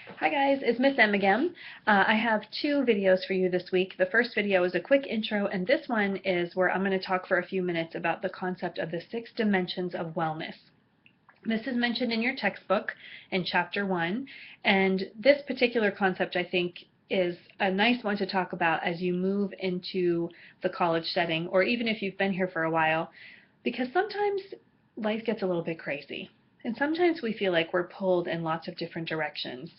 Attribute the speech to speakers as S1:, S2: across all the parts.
S1: Hi guys, it's Miss M again. I have two videos for you this week. The first video is a quick intro, and this one is where I'm going to talk for a few minutes about the concept of the 6 dimensions of wellness. This is mentioned in your textbook in chapter 1, and this particular concept I think is a nice one to talk about as you move into the college setting, or even if you've been here for a while, because sometimes life gets a little bit crazy. And sometimes we feel like we're pulled in lots of different directions.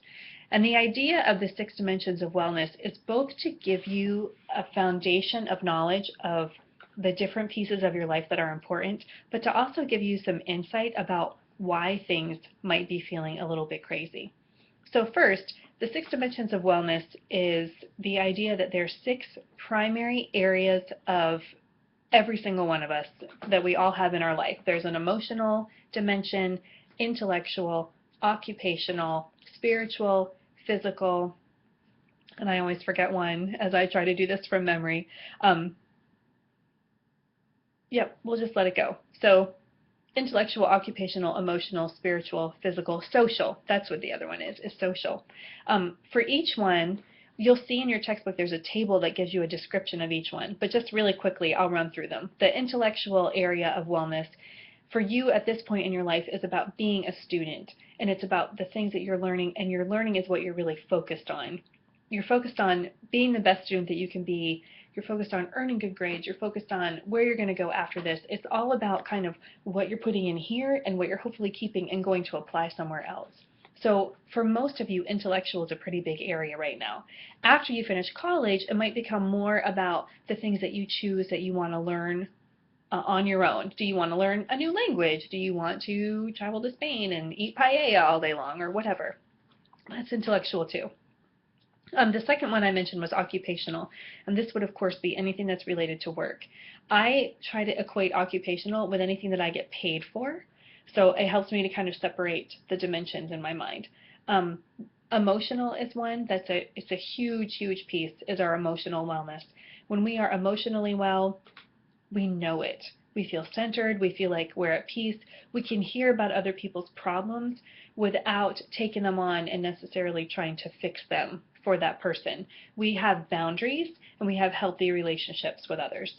S1: And the idea of the 6 dimensions of wellness is both to give you a foundation of knowledge of the different pieces of your life that are important, but to also give you some insight about why things might be feeling a little bit crazy. So first, the 6 dimensions of wellness is the idea that there are 6 primary areas of every single one of us that we all have in our life. There's an emotional dimension, intellectual, occupational, spiritual, physical, and I always forget one as I try to do this from memory. Yep, we'll just let it go. So intellectual, occupational, emotional, spiritual, physical, social. That's what the other one is social. For each one, you'll see in your textbook there's a table that gives you a description of each one, but just really quickly, I'll run through them. The intellectual area of wellness for you at this point in your life is about being a student, and it's about the things that you're learning, and your learning is what you're really focused on. You're focused on being the best student that you can be. You're focused on earning good grades. You're focused on where you're going to go after this. It's all about kind of what you're putting in here and what you're hopefully keeping and going to apply somewhere else. So for most of you, intellectual is a pretty big area right now. After you finish college, it might become more about the things that you choose that you want to learn on your own. Do you want to learn a new language? Do you want to travel to Spain and eat paella all day long or whatever? That's intellectual too. The second one I mentioned was occupational, and this would of course be anything that's related to work. I try to equate occupational with anything that I get paid for, so it helps me to kind of separate the dimensions in my mind. Um, Emotional is one that's it's a huge piece, is our emotional wellness. When we are emotionally well, we know it. We feel centered, we feel like we're at peace. We can hear about other people's problems without taking them on and necessarily trying to fix them for that person. We have boundaries and we have healthy relationships with others.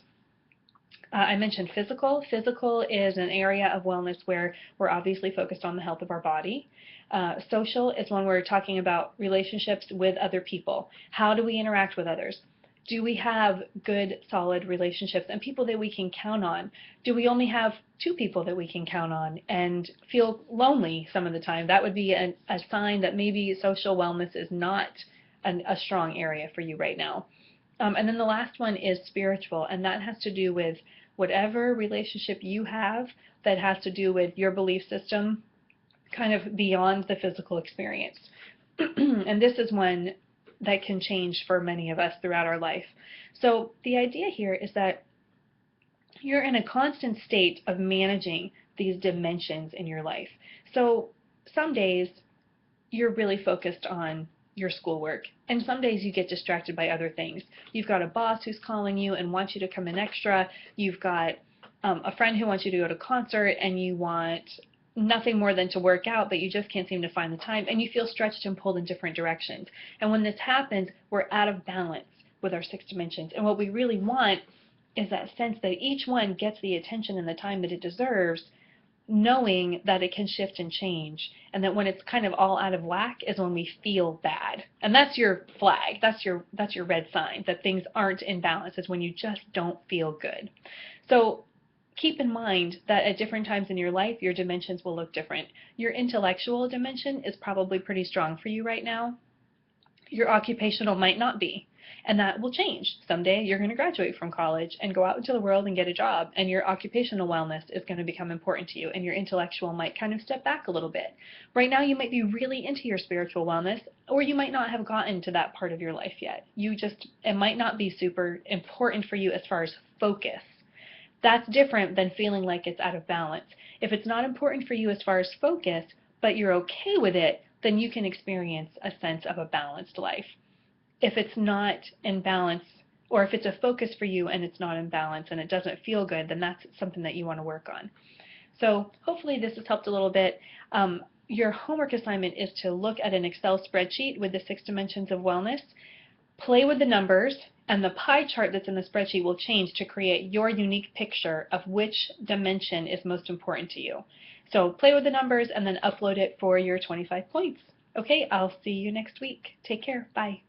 S1: I mentioned physical. Physical is an area of wellness where we're obviously focused on the health of our body. Social is when we're talking about relationships with other people. How do we interact with others? Do we have good, solid relationships and people that we can count on? Do we only have 2 people that we can count on and feel lonely some of the time? That would be a sign that maybe social wellness is not a strong area for you right now. And then the last one is spiritual, and that has to do with whatever relationship you have that has to do with your belief system, kind of beyond the physical experience. And this is one that can change for many of us throughout our life. So the idea here is that you're in a constant state of managing these dimensions in your life. So some days you're really focused on your schoolwork, and some days you get distracted by other things. You've got a boss who's calling you and wants you to come in extra. You've got a friend who wants you to go to a concert, and you want nothing more than to work out, but you just can't seem to find the time, and you feel stretched and pulled in different directions. And when this happens, we're out of balance with our 6 dimensions. And what we really want is that sense that each one gets the attention and the time that it deserves, knowing that it can shift and change, and that when it's kind of all out of whack is when we feel bad. And that's your flag. That's your red sign that things aren't in balance, is when you just don't feel good. So keep in mind that at different times in your life, your dimensions will look different. Your intellectual dimension is probably pretty strong for you right now. Your occupational might not be. And that will change. Someday you're going to graduate from college and go out into the world and get a job, and your occupational wellness is going to become important to you, and your intellectual might kind of step back a little bit. Right now you might be really into your spiritual wellness, or you might not have gotten to that part of your life yet. It might not be super important for you as far as focus. That's different than feeling like it's out of balance. If it's not important for you as far as focus, but you're okay with it, then you can experience a sense of a balanced life. If it's not in balance, or if it's a focus for you and it's not in balance and it doesn't feel good, then that's something that you want to work on. So hopefully this has helped a little bit. your homework assignment is to look at an Excel spreadsheet with the 6 dimensions of wellness, play with the numbers, and the pie chart that's in the spreadsheet will change to create your unique picture of which dimension is most important to you. So play with the numbers and then upload it for your 25 points. Okay, I'll see you next week. Take care. Bye.